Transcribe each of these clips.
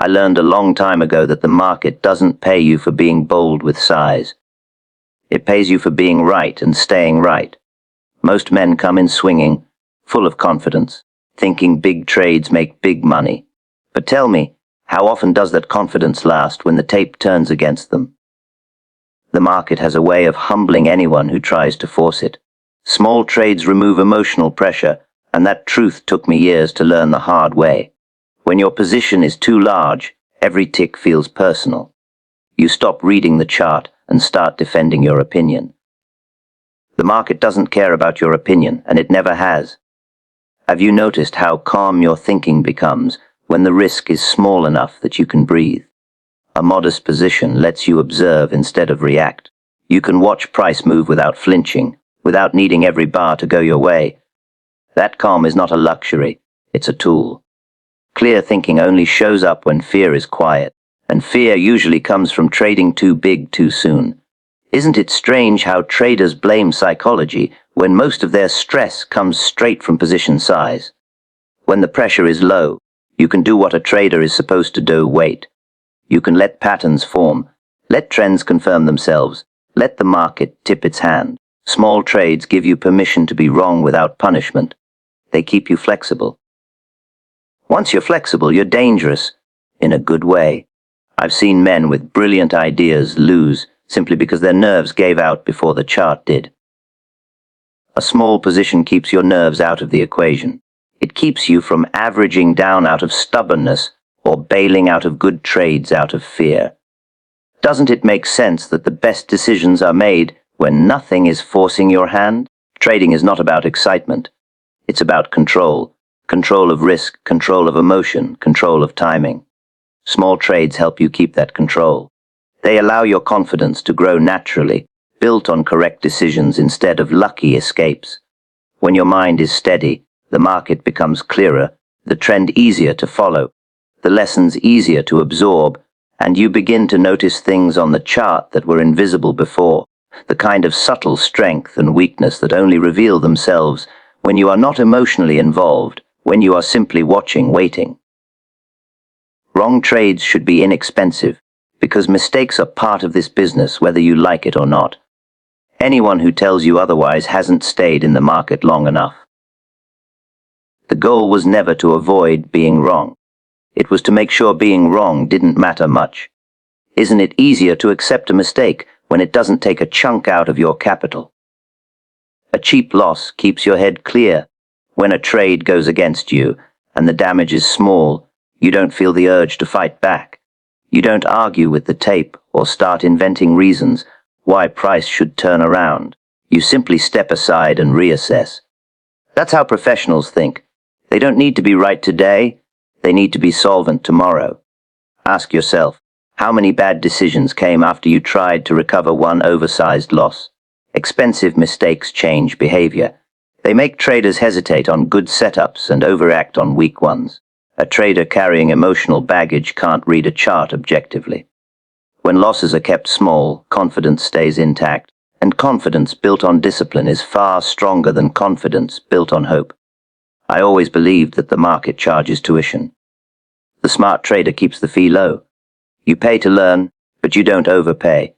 I learned a long time ago that the market doesn't pay you for being bold with size. It pays you for being right and staying right. Most men come in swinging, full of confidence, thinking big trades make big money. But tell me, how often does that confidence last when the tape turns against them? The market has a way of humbling anyone who tries to force it. Small trades remove emotional pressure, and that truth took me years to learn the hard way. When your position is too large, every tick feels personal. You stop reading the chart and start defending your opinion. The market doesn't care about your opinion, and it never has. Have you noticed how calm your thinking becomes when the risk is small enough that you can breathe? A modest position lets you observe instead of react. You can watch price move without flinching, without needing every bar to go your way. That calm is not a luxury, it's a tool. Clear thinking only shows up when fear is quiet, and fear usually comes from trading too big too soon. Isn't it strange how traders blame psychology when most of their stress comes straight from position size? When the pressure is low, you can do what a trader is supposed to do: wait. You can let patterns form, let trends confirm themselves, let the market tip its hand. Small trades give you permission to be wrong without punishment. They keep you flexible. Once you're flexible, you're dangerous, in a good way. I've seen men with brilliant ideas lose simply because their nerves gave out before the chart did. A small position keeps your nerves out of the equation. It keeps you from averaging down out of stubbornness or bailing out of good trades out of fear. Doesn't it make sense that the best decisions are made when nothing is forcing your hand? Trading is not about excitement. It's about control. Control of risk, control of emotion, control of timing. Small trades help you keep that control. They allow your confidence to grow naturally, built on correct decisions instead of lucky escapes. When your mind is steady, the market becomes clearer, the trend easier to follow, the lessons easier to absorb, and you begin to notice things on the chart that were invisible before, the kind of subtle strength and weakness that only reveal themselves when you are not emotionally involved, when you are simply watching, waiting. Wrong trades should be inexpensive, because mistakes are part of this business whether you like it or not. Anyone who tells you otherwise hasn't stayed in the market long enough. The goal was never to avoid being wrong. It was to make sure being wrong didn't matter much. Isn't it easier to accept a mistake when it doesn't take a chunk out of your capital? A cheap loss keeps your head clear. When a trade goes against you and the damage is small, you don't feel the urge to fight back. You don't argue with the tape or start inventing reasons why price should turn around. You simply step aside and reassess. That's how professionals think. They don't need to be right today. They need to be solvent tomorrow. Ask yourself, how many bad decisions came after you tried to recover one oversized loss? Expensive mistakes change behavior. They make traders hesitate on good setups and overact on weak ones. A trader carrying emotional baggage can't read a chart objectively. When losses are kept small, confidence stays intact, and confidence built on discipline is far stronger than confidence built on hope. I always believed that the market charges tuition. The smart trader keeps the fee low. You pay to learn, but you don't overpay.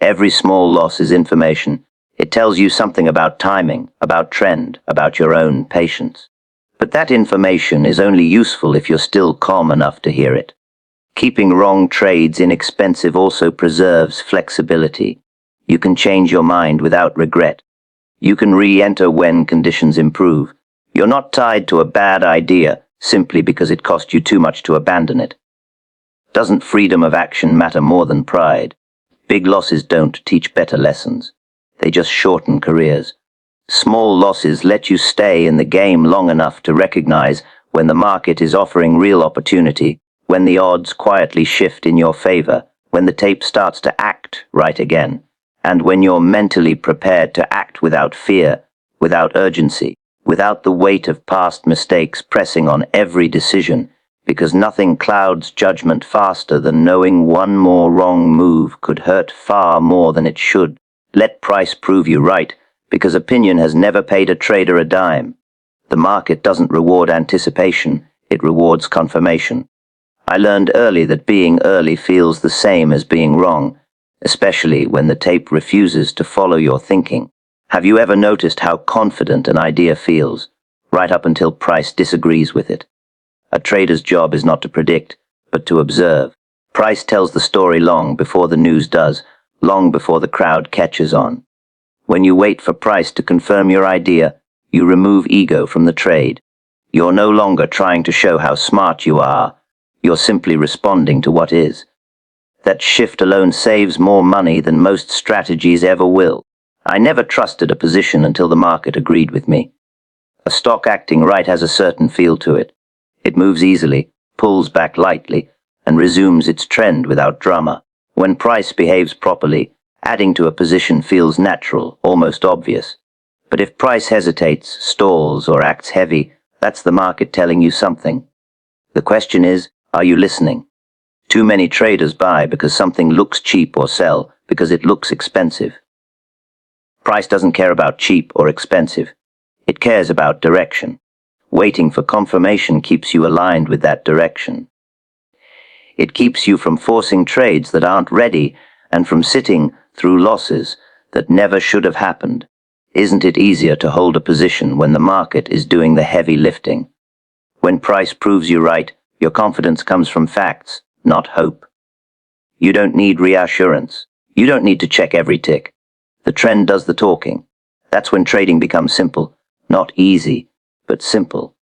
Every small loss is information. It tells you something about timing, about trend, about your own patience. But that information is only useful if you're still calm enough to hear it. Keeping wrong trades inexpensive also preserves flexibility. You can change your mind without regret. You can re-enter when conditions improve. You're not tied to a bad idea simply because it cost you too much to abandon it. Doesn't freedom of action matter more than pride? Big losses don't teach better lessons. They just shorten careers. Small losses let you stay in the game long enough to recognize when the market is offering real opportunity, when the odds quietly shift in your favor, when the tape starts to act right again, and when you're mentally prepared to act without fear, without urgency, without the weight of past mistakes pressing on every decision, because nothing clouds judgment faster than knowing one more wrong move could hurt far more than it should. Let price prove you right, because opinion has never paid a trader a dime. The market doesn't reward anticipation, it rewards confirmation. I learned early that being early feels the same as being wrong, especially when the tape refuses to follow your thinking. Have you ever noticed how confident an idea feels, right up until price disagrees with it? A trader's job is not to predict, but to observe. Price tells the story long before the news does, long before the crowd catches on. When you wait for price to confirm your idea, you remove ego from the trade. You're no longer trying to show how smart you are. You're simply responding to what is. That shift alone saves more money than most strategies ever will. I never trusted a position until the market agreed with me. A stock acting right has a certain feel to it. It moves easily, pulls back lightly, and resumes its trend without drama. When price behaves properly, adding to a position feels natural, almost obvious. But if price hesitates, stalls, or acts heavy, that's the market telling you something. The question is, are you listening? Too many traders buy because something looks cheap or sell because it looks expensive. Price doesn't care about cheap or expensive. It cares about direction. Waiting for confirmation keeps you aligned with that direction. It keeps you from forcing trades that aren't ready and from sitting through losses that never should have happened. Isn't it easier to hold a position when the market is doing the heavy lifting? When price proves you right, your confidence comes from facts, not hope. You don't need reassurance. You don't need to check every tick. The trend does the talking. That's when trading becomes simple. Not easy, but simple.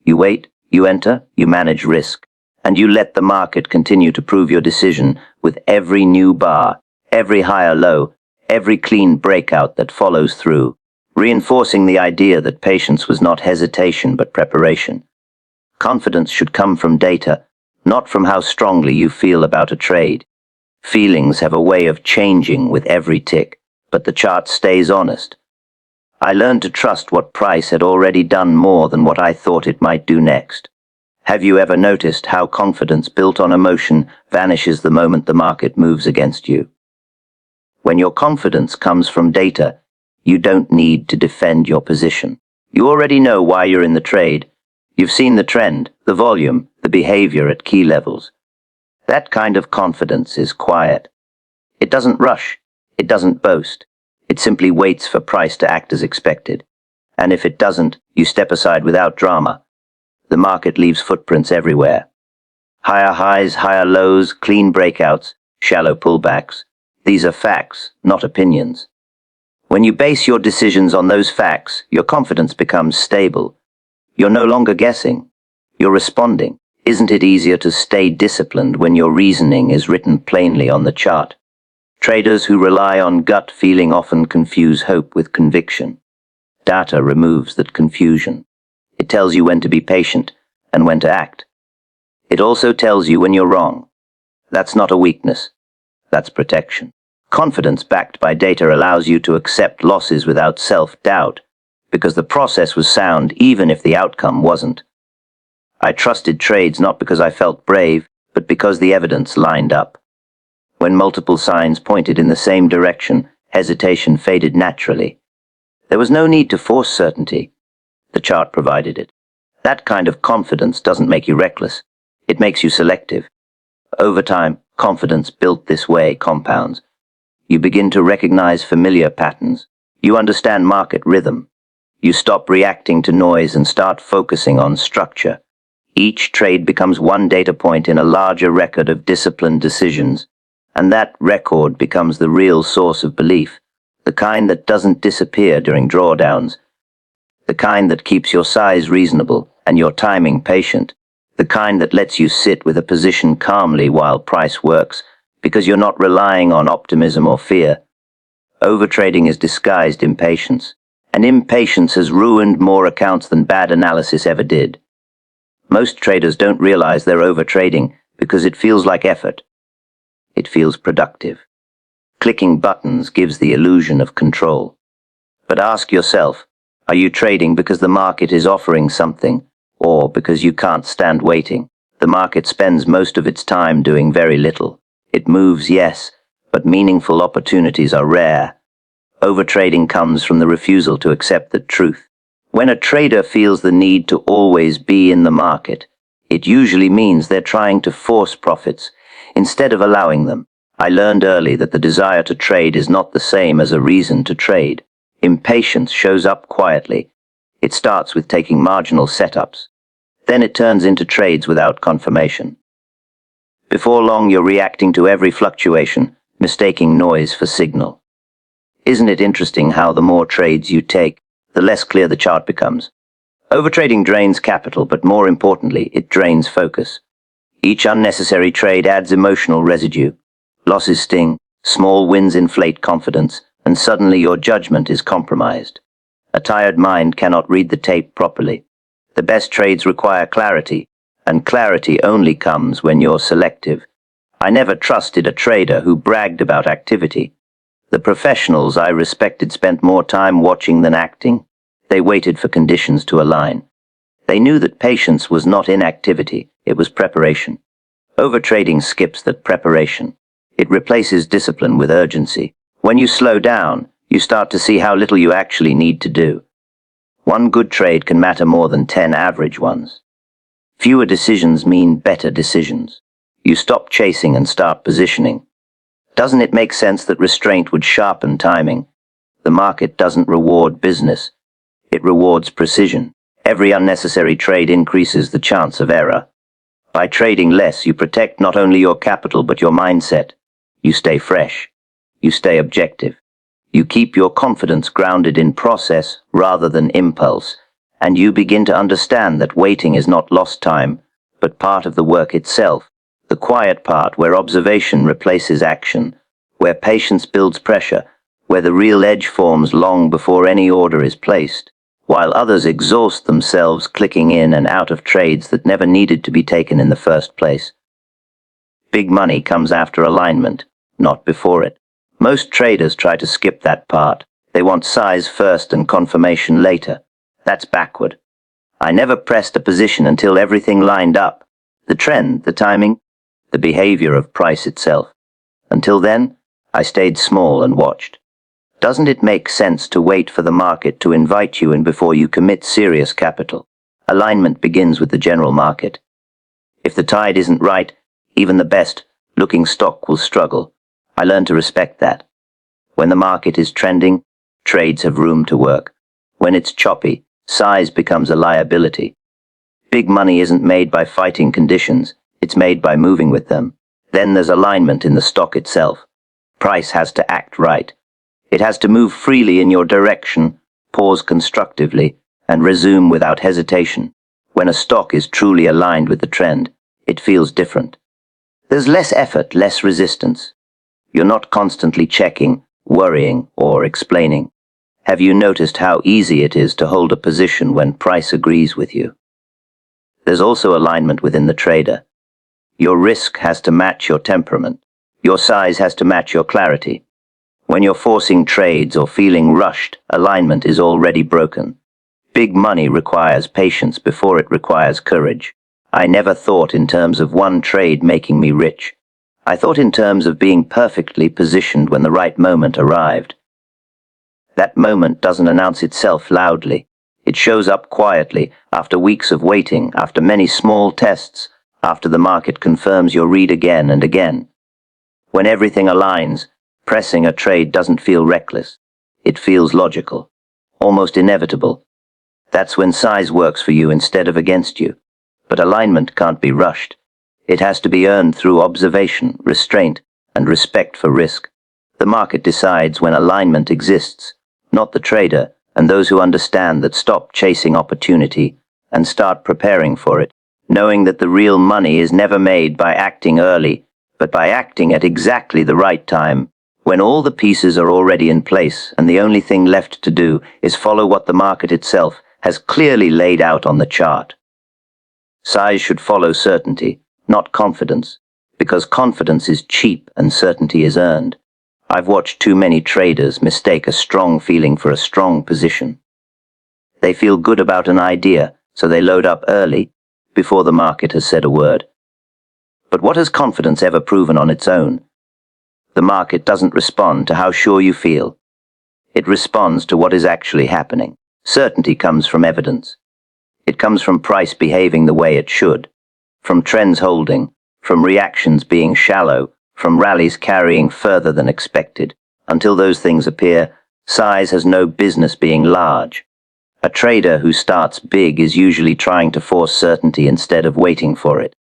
You wait, you enter, you manage risk, and you let the market continue to prove your decision with every new bar, every higher low, every clean breakout that follows through, reinforcing the idea that patience was not hesitation but preparation. Confidence should come from data, not from how strongly you feel about a trade. Feelings have a way of changing with every tick, but the chart stays honest. I learned to trust what price had already done more than what I thought it might do next. Have you ever noticed how confidence built on emotion vanishes the moment the market moves against you? When your confidence comes from data, you don't need to defend your position. You already know why you're in the trade. You've seen the trend, the volume, the behavior at key levels. That kind of confidence is quiet. It doesn't rush. It doesn't boast. It simply waits for price to act as expected. And if it doesn't, you step aside without drama. The market leaves footprints everywhere. Higher highs, higher lows, clean breakouts, shallow pullbacks. These are facts, not opinions. When you base your decisions on those facts, your confidence becomes stable. You're no longer guessing. You're responding. Isn't it easier to stay disciplined when your reasoning is written plainly on the chart? Traders who rely on gut feeling often confuse hope with conviction. Data removes that confusion. It tells you when to be patient and when to act. It also tells you when you're wrong. That's not a weakness. That's protection. Confidence backed by data allows you to accept losses without self-doubt, because the process was sound even if the outcome wasn't. I trusted trades not because I felt brave, but because the evidence lined up. When multiple signs pointed in the same direction, hesitation faded naturally. There was no need to force certainty. The chart provided it. That kind of confidence doesn't make you reckless. It makes you selective. Over time, confidence built this way compounds. You begin to recognize familiar patterns. You understand market rhythm. You stop reacting to noise and start focusing on structure. Each trade becomes one data point in a larger record of disciplined decisions, and that record becomes the real source of belief, the kind that doesn't disappear during drawdowns, the kind that keeps your size reasonable and your timing patient, the kind that lets you sit with a position calmly while price works, because you're not relying on optimism or fear. Overtrading is disguised impatience, and impatience has ruined more accounts than bad analysis ever did. Most traders don't realize they're overtrading because it feels like effort. It feels productive. Clicking buttons gives the illusion of control. But ask yourself, are you trading because the market is offering something, or because you can't stand waiting? The market spends most of its time doing very little. It moves, yes, but meaningful opportunities are rare. Overtrading comes from the refusal to accept the truth. When a trader feels the need to always be in the market, It usually means they're trying to force profits instead of allowing them. I learned early that the desire to trade is not the same as a reason to trade. Impatience shows up quietly. It starts with taking marginal setups. Then it turns into trades without confirmation. Before long, you're reacting to every fluctuation, mistaking noise for signal. Isn't it interesting how the more trades you take, the less clear the chart becomes? Overtrading drains capital, but more importantly, it drains focus. Each unnecessary trade adds emotional residue. Losses sting, small wins inflate confidence, and suddenly your judgment is compromised. A tired mind cannot read the tape properly. The best trades require clarity, and clarity only comes when you're selective. I never trusted a trader who bragged about activity. The professionals I respected spent more time watching than acting. They waited for conditions to align. They knew that patience was not inactivity, it was preparation. Overtrading skips that preparation. It replaces discipline with urgency. When you slow down, you start to see how little you actually need to do. One good trade can matter more than 10 average ones. Fewer decisions mean better decisions. You stop chasing and start positioning. Doesn't it make sense that restraint would sharpen timing? The market doesn't reward business. It rewards precision. Every unnecessary trade increases the chance of error. By trading less, you protect not only your capital but your mindset. You stay fresh. You stay objective. You keep your confidence grounded in process rather than impulse, and you begin to understand that waiting is not lost time, but part of the work itself, the quiet part where observation replaces action, where patience builds pressure, where the real edge forms long before any order is placed, while others exhaust themselves clicking in and out of trades that never needed to be taken in the first place. Big money comes after alignment, not before it. Most traders try to skip that part. They want size first and confirmation later. That's backward. I never pressed a position until everything lined up. The trend, the timing, the behavior of price itself. Until then, I stayed small and watched. Doesn't it make sense to wait for the market to invite you in before you commit serious capital? Alignment begins with the general market. If the tide isn't right, even the best looking stock will struggle. I learned to respect that. When the market is trending, trades have room to work. When it's choppy, size becomes a liability. Big money isn't made by fighting conditions, it's made by moving with them. Then there's alignment in the stock itself. Price has to act right. It has to move freely in your direction, pause constructively, and resume without hesitation. When a stock is truly aligned with the trend, it feels different. There's less effort, less resistance. You're not constantly checking, worrying, or explaining. Have you noticed how easy it is to hold a position when price agrees with you? There's also alignment within the trader. Your risk has to match your temperament. Your size has to match your clarity. When you're forcing trades or feeling rushed, alignment is already broken. Big money requires patience before it requires courage. I never thought in terms of one trade making me rich. I thought in terms of being perfectly positioned when the right moment arrived. That moment doesn't announce itself loudly. It shows up quietly, after weeks of waiting, after many small tests, after the market confirms your read again and again. When everything aligns, pressing a trade doesn't feel reckless. It feels logical, almost inevitable. That's when size works for you instead of against you. But alignment can't be rushed. It has to be earned through observation, restraint, and respect for risk. The market decides when alignment exists, not the trader, and those who understand that stop chasing opportunity and start preparing for it, knowing that the real money is never made by acting early, but by acting at exactly the right time, when all the pieces are already in place and the only thing left to do is follow what the market itself has clearly laid out on the chart. Size should follow certainty, not confidence, because confidence is cheap and certainty is earned. I've watched too many traders mistake a strong feeling for a strong position. They feel good about an idea, so they load up early, before the market has said a word. But what has confidence ever proven on its own? The market doesn't respond to how sure you feel. It responds to what is actually happening. Certainty comes from evidence. It comes from price behaving the way it should. from trends holding, from reactions being shallow, from rallies carrying further than expected. Until those things appear, size has no business being large. A trader who starts big is usually trying to force certainty instead of waiting for it,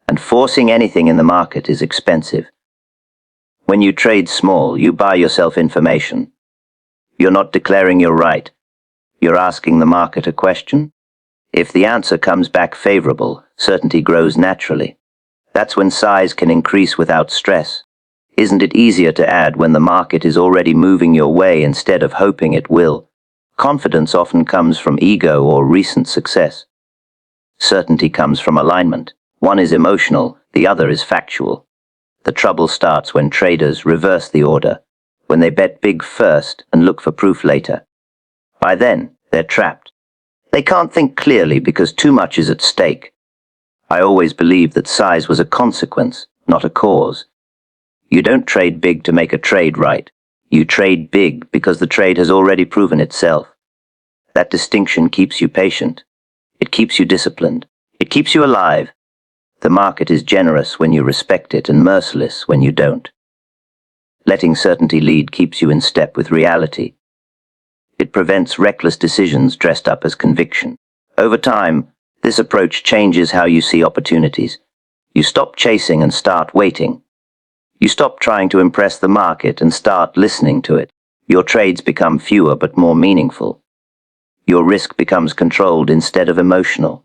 and forcing anything in the market is expensive. When you trade small, you buy yourself information. You're not declaring you're right. You're asking the market a question. If the answer comes back favorable, certainty grows naturally. That's when size can increase without stress. Isn't it easier to add when the market is already moving your way instead of hoping it will? Confidence often comes from ego or recent success. Certainty comes from alignment. One is emotional, the other is factual. The trouble starts when traders reverse the order, when they bet big first and look for proof later. By then, they're trapped. They can't think clearly because too much is at stake. I always believed that size was a consequence, not a cause. You don't trade big to make a trade right. You trade big because the trade has already proven itself. That distinction keeps you patient. It keeps you disciplined. It keeps you alive. The market is generous when you respect it and merciless when you don't. Letting certainty lead keeps you in step with reality. It prevents reckless decisions dressed up as conviction. Over time, this approach changes how you see opportunities. You stop chasing and start waiting. You stop trying to impress the market and start listening to it. Your trades become fewer but more meaningful. Your risk becomes controlled instead of emotional.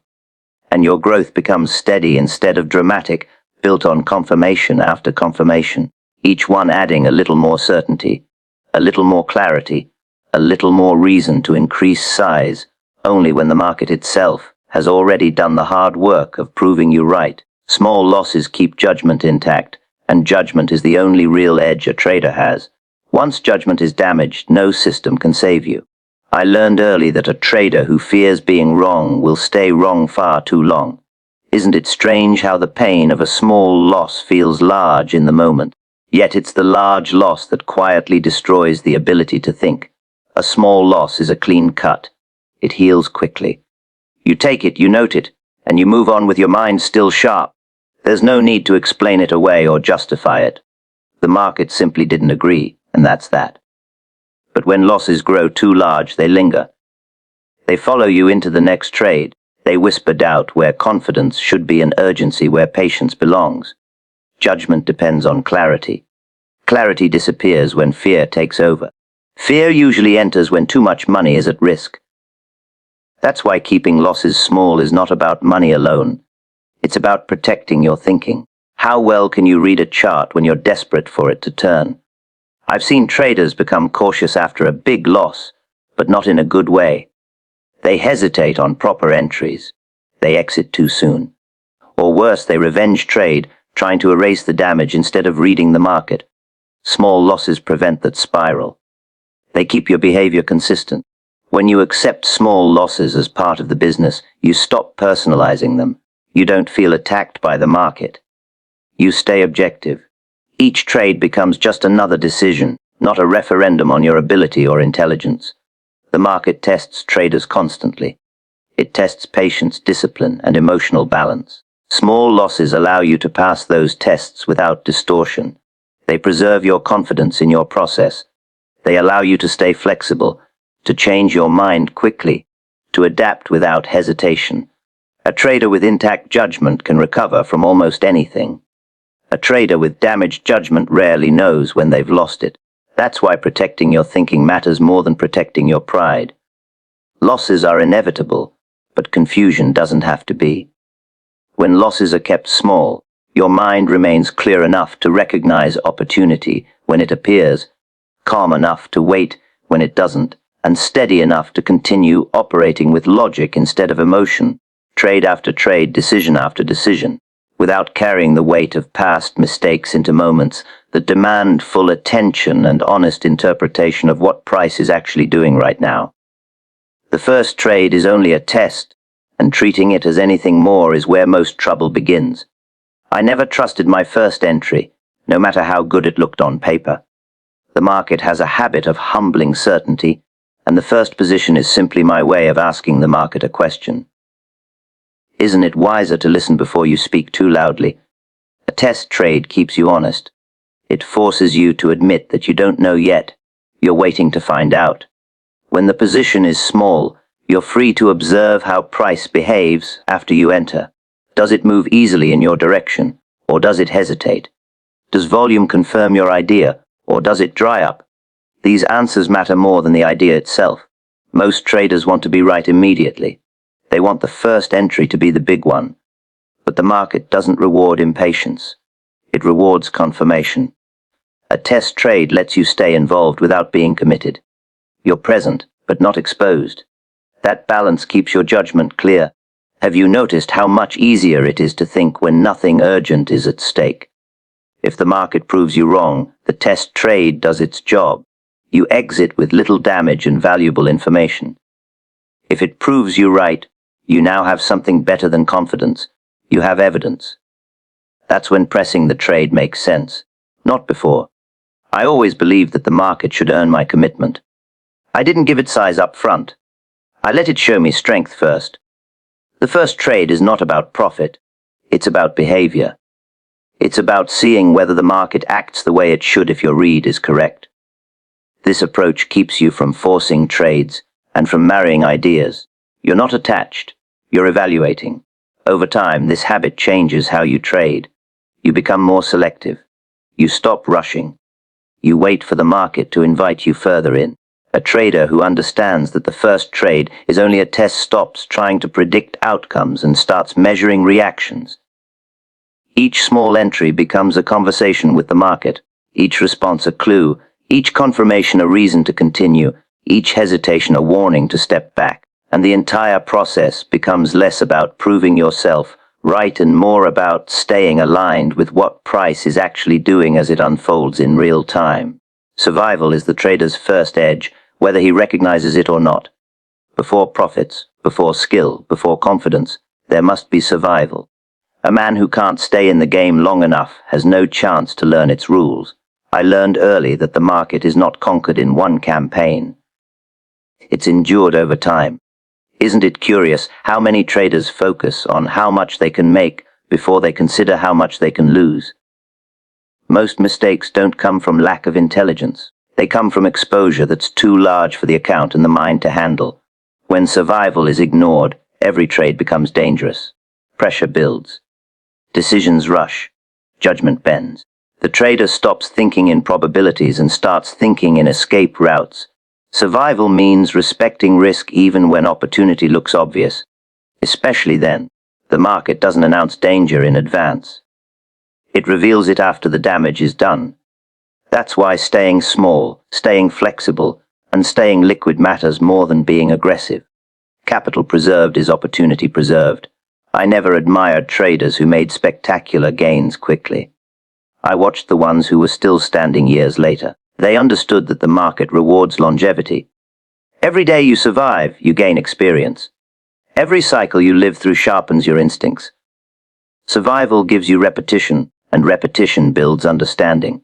And your growth becomes steady instead of dramatic, built on confirmation after confirmation, each one adding a little more certainty, a little more clarity, a little more reason to increase size, only when the market itself has already done the hard work of proving you right. Small losses keep judgment intact, and judgment is the only real edge a trader has. Once judgment is damaged, no system can save you. I learned early that a trader who fears being wrong will stay wrong far too long. Isn't it strange how the pain of a small loss feels large in the moment? Yet it's the large loss that quietly destroys the ability to think. A small loss is a clean cut. It heals quickly. You take it, you note it, and you move on with your mind still sharp. There's no need to explain it away or justify it. The market simply didn't agree, and that's that. But when losses grow too large, they linger. They follow you into the next trade. They whisper doubt where confidence should be and urgency where patience belongs. Judgment depends on clarity. Clarity disappears when fear takes over. Fear usually enters when too much money is at risk. That's why keeping losses small is not about money alone. It's about protecting your thinking. How well can you read a chart when you're desperate for it to turn? I've seen traders become cautious after a big loss, but not in a good way. They hesitate on proper entries. They exit too soon. Or worse, they revenge trade, trying to erase the damage instead of reading the market. Small losses prevent that spiral. They keep your behavior consistent. When you accept small losses as part of the business, you stop personalizing them. You don't feel attacked by the market. You stay objective. Each trade becomes just another decision, not a referendum on your ability or intelligence. The market tests traders constantly. It tests patience, discipline, and emotional balance. Small losses allow you to pass those tests without distortion. They preserve your confidence in your process. They allow you to stay flexible, to change your mind quickly, to adapt without hesitation. A trader with intact judgment can recover from almost anything. A trader with damaged judgment rarely knows when they've lost it. That's why protecting your thinking matters more than protecting your pride. Losses are inevitable, but confusion doesn't have to be. When losses are kept small, your mind remains clear enough to recognize opportunity when it appears, calm enough to wait when it doesn't, and steady enough to continue operating with logic instead of emotion, trade after trade, decision after decision, without carrying the weight of past mistakes into moments that demand full attention and honest interpretation of what price is actually doing right now. The first trade is only a test, and treating it as anything more is where most trouble begins. I never trusted my first entry, no matter how good it looked on paper. The market has a habit of humbling certainty, and the first position is simply my way of asking the market a question. Isn't it wiser to listen before you speak too loudly? A test trade keeps you honest. It forces you to admit that you don't know yet. You're waiting to find out. When the position is small, you're free to observe how price behaves after you enter. Does it move easily in your direction, or does it hesitate? Does volume confirm your idea, or does it dry up? These answers matter more than the idea itself. Most traders want to be right immediately. They want the first entry to be the big one. But the market doesn't reward impatience. It rewards confirmation. A test trade lets you stay involved without being committed. You're present, but not exposed. That balance keeps your judgment clear. Have you noticed how much easier it is to think when nothing urgent is at stake? If the market proves you wrong, the test trade does its job. You exit with little damage and valuable information. If it proves you right, you now have something better than confidence. You have evidence. That's when pressing the trade makes sense, not before. I always believed that the market should earn my commitment. I didn't give it size up front. I let it show me strength first. The first trade is not about profit. It's about behavior. It's about seeing whether the market acts the way it should if your read is correct. This approach keeps you from forcing trades and from marrying ideas. You're not attached. You're evaluating. Over time, this habit changes how you trade. You become more selective. You stop rushing. You wait for the market to invite you further in. A trader who understands that the first trade is only a test stops trying to predict outcomes and starts measuring reactions. Each small entry becomes a conversation with the market, each response a clue, each confirmation a reason to continue, each hesitation a warning to step back, and the entire process becomes less about proving yourself right and more about staying aligned with what price is actually doing as it unfolds in real time. Survival is the trader's first edge, whether he recognizes it or not. Before profits, before skill, before confidence, there must be survival. A man who can't stay in the game long enough has no chance to learn its rules. I learned early that the market is not conquered in one campaign. It's endured over time. Isn't it curious how many traders focus on how much they can make before they consider how much they can lose? Most mistakes don't come from lack of intelligence. They come from exposure that's too large for the account and the mind to handle. When survival is ignored, every trade becomes dangerous. Pressure builds. Decisions rush. Judgment bends. The trader stops thinking in probabilities and starts thinking in escape routes. Survival means respecting risk even when opportunity looks obvious. Especially then, the market doesn't announce danger in advance. It reveals it after the damage is done. That's why staying small, staying flexible, and staying liquid matters more than being aggressive. Capital preserved is opportunity preserved. I never admired traders who made spectacular gains quickly. I watched the ones who were still standing years later. They understood that the market rewards longevity. Every day you survive, you gain experience. Every cycle you live through sharpens your instincts. Survival gives you repetition, and repetition builds understanding.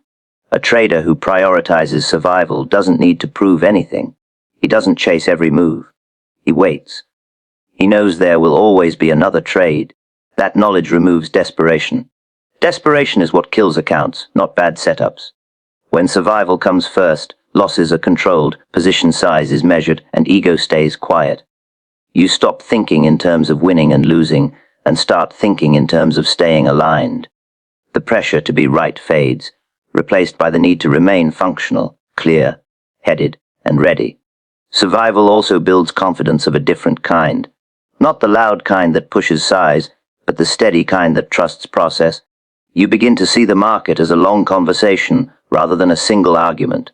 A trader who prioritizes survival doesn't need to prove anything. He doesn't chase every move. He waits. He knows there will always be another trade. That knowledge removes desperation. Desperation is what kills accounts, not bad setups. When survival comes first, losses are controlled, position size is measured, and ego stays quiet. You stop thinking in terms of winning and losing, and start thinking in terms of staying aligned. The pressure to be right fades, replaced by the need to remain functional, clear, headed, and ready. Survival also builds confidence of a different kind. Not the loud kind that pushes size, but the steady kind that trusts process. You begin to see the market as a long conversation rather than a single argument.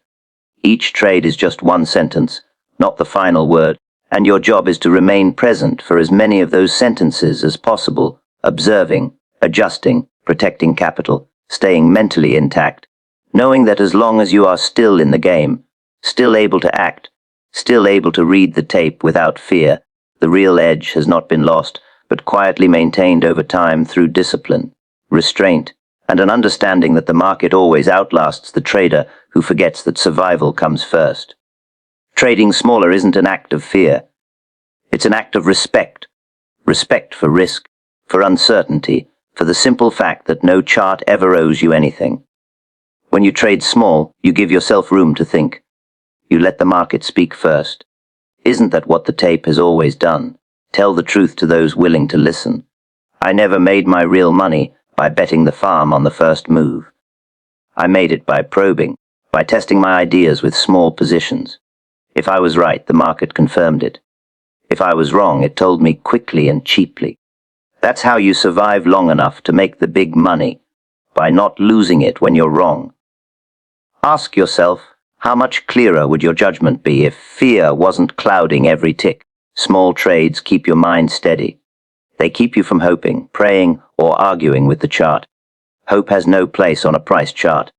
Each trade is just one sentence, not the final word, and your job is to remain present for as many of those sentences as possible, observing, adjusting, protecting capital, staying mentally intact, knowing that as long as you are still in the game, still able to act, still able to read the tape without fear, the real edge has not been lost, but quietly maintained over time through discipline, restraint, and an understanding that the market always outlasts the trader who forgets that survival comes first. Trading smaller isn't an act of fear. It's an act of respect. Respect for risk, for uncertainty, for the simple fact that no chart ever owes you anything. When you trade small, you give yourself room to think. You let the market speak first. Isn't that what the tape has always done? Tell the truth to those willing to listen. I never made my real money by betting the farm on the first move. I made it by probing, by testing my ideas with small positions. If I was right, the market confirmed it. If I was wrong, it told me quickly and cheaply. That's how you survive long enough to make the big money, by not losing it when you're wrong. Ask yourself, how much clearer would your judgment be if fear wasn't clouding every tick? Small trades keep your mind steady. They keep you from hoping, praying, or arguing with the chart. Hope has no place on a price chart.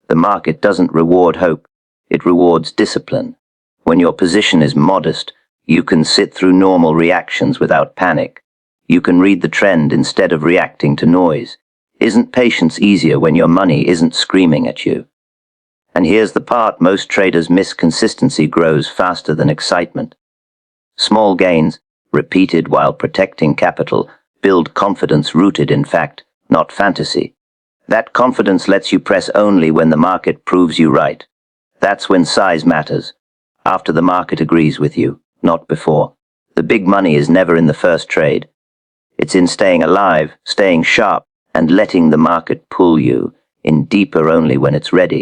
The market doesn't reward hope, it rewards discipline. When your position is modest, you can sit through normal reactions without panic. You can read the trend instead of reacting to noise. Isn't patience easier when your money isn't screaming at you? And here's the part most traders miss: consistency grows faster than excitement. Small gains, repeated while protecting capital, build confidence rooted in fact, not fantasy. That confidence lets you press only when the market proves you right. That's when size matters. After the market agrees with you, not before. The big money is never in the first trade. It's in staying alive, staying sharp, and letting the market pull you in deeper only when it's ready.